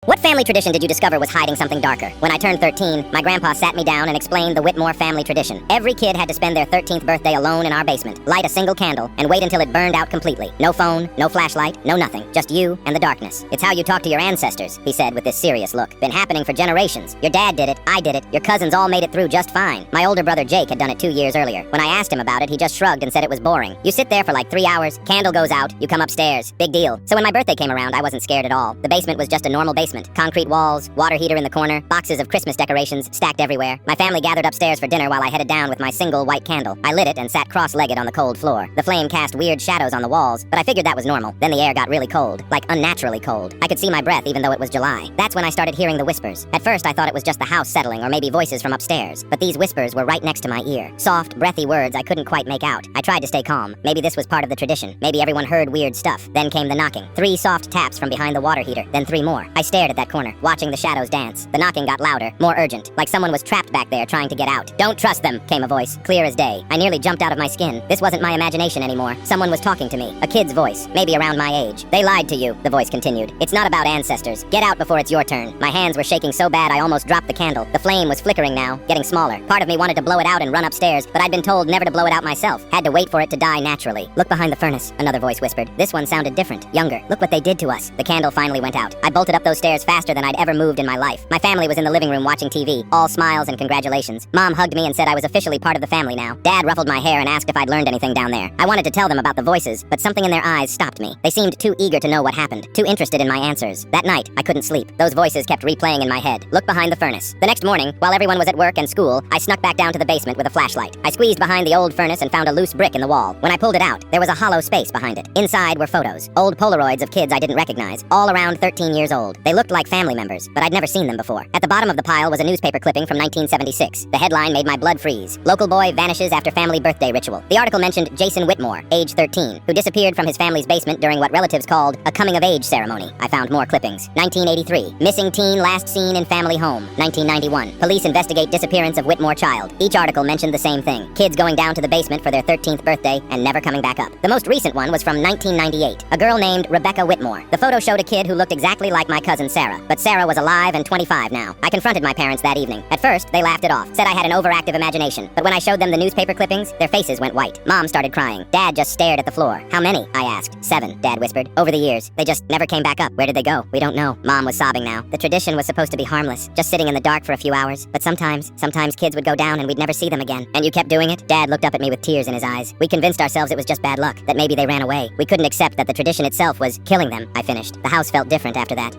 What family tradition did you discover was hiding something darker? When I turned 13, my grandpa sat me down and explained the Whitmore family tradition. Every kid had to spend their 13th birthday alone in our basement, light a single candle, and wait until it burned out completely. No phone, no flashlight, no nothing. Just you and the darkness. It's how you talk to your ancestors, he said with this serious look. Been happening for generations. Your dad did it, I did it, your cousins all made it through just fine. My older brother Jake had done it 2 years earlier. When I asked him about it, he just shrugged and said it was boring. You sit there for like 3 hours, candle goes out, you come upstairs. Big deal. So when my birthday came around, I wasn't scared at all. The basement was just a normal basement. Concrete walls, water heater in the corner, boxes of Christmas decorations stacked everywhere. My family gathered upstairs for dinner while I headed down with my single white candle. I lit it and sat cross-legged on the cold floor. The flame cast weird shadows on the walls, but I figured that was normal. Then the air got really cold, like unnaturally cold. I could see my breath even though it was July. That's when I started hearing the whispers. At first I thought it was just the house settling or maybe voices from upstairs, but these whispers were right next to my ear. Soft, breathy words I couldn't quite make out. I tried to stay calm. Maybe this was part of the tradition. Maybe everyone heard weird stuff. Then came the knocking. 3 soft taps from behind the water heater, then 3 more. I stared at that corner, watching the shadows dance. The knocking got louder, more urgent, like someone was trapped back there trying to get out. "Don't trust them," came a voice, clear as day. I nearly jumped out of my skin. This wasn't my imagination anymore. Someone was talking to me. A kid's voice, maybe around my age. "They lied to you," the voice continued. "It's not about ancestors. Get out before it's your turn." My hands were shaking so bad I almost dropped the candle. The flame was flickering now, getting smaller. Part of me wanted to blow it out and run upstairs, but I'd been told never to blow it out myself. Had to wait for it to die naturally. "Look behind the furnace," another voice whispered. This one sounded different, younger. "Look what they did to us." The candle finally went out. I bolted up those stairs faster than I'd ever moved in my life. My family was in the living room watching TV, all smiles and congratulations. Mom hugged me and said I was officially part of the family now. Dad ruffled my hair and asked if I'd learned anything down there. I wanted to tell them about the voices, but something in their eyes stopped me. They seemed too eager to know what happened, too interested in my answers. That night, I couldn't sleep. Those voices kept replaying in my head. "Look behind the furnace." The next morning, while everyone was at work and school, I snuck back down to the basement with a flashlight. I squeezed behind the old furnace and found a loose brick in the wall. When I pulled it out, there was a hollow space behind it. Inside were photos, old Polaroids of kids I didn't recognize, all around 13 years old. They looked like family members, but I'd never seen them before. At the bottom of the pile was a newspaper clipping from 1976. The headline made my blood freeze. "Local boy vanishes after family birthday ritual." The article mentioned Jason Whitmore, age 13, who disappeared from his family's basement during what relatives called a coming-of-age ceremony. I found more clippings. 1983, missing teen last seen in family home. 1991, police investigate disappearance of Whitmore child. Each article mentioned the same thing. Kids going down to the basement for their 13th birthday and never coming back up. The most recent one was from 1998. A girl named Rebecca Whitmore. The photo showed a kid who looked exactly like my cousin Sarah, but Sarah was alive and 25 now. I confronted my parents that evening. At first, they laughed it off, said I had an overactive imagination, but when I showed them the newspaper clippings, their faces went white. Mom started crying. Dad just stared at the floor. "How many?" I asked. "7, Dad whispered. "Over the years, they just never came back up. Where did they go? We don't know." Mom was sobbing now. The tradition was supposed to be harmless, just sitting in the dark for a few hours, but sometimes kids would go down and we'd never see them again. "And you kept doing it?" Dad looked up at me with tears in his eyes. "We convinced ourselves it was just bad luck, that maybe they ran away. We couldn't accept that the tradition itself was killing them," I finished. The house felt different after that.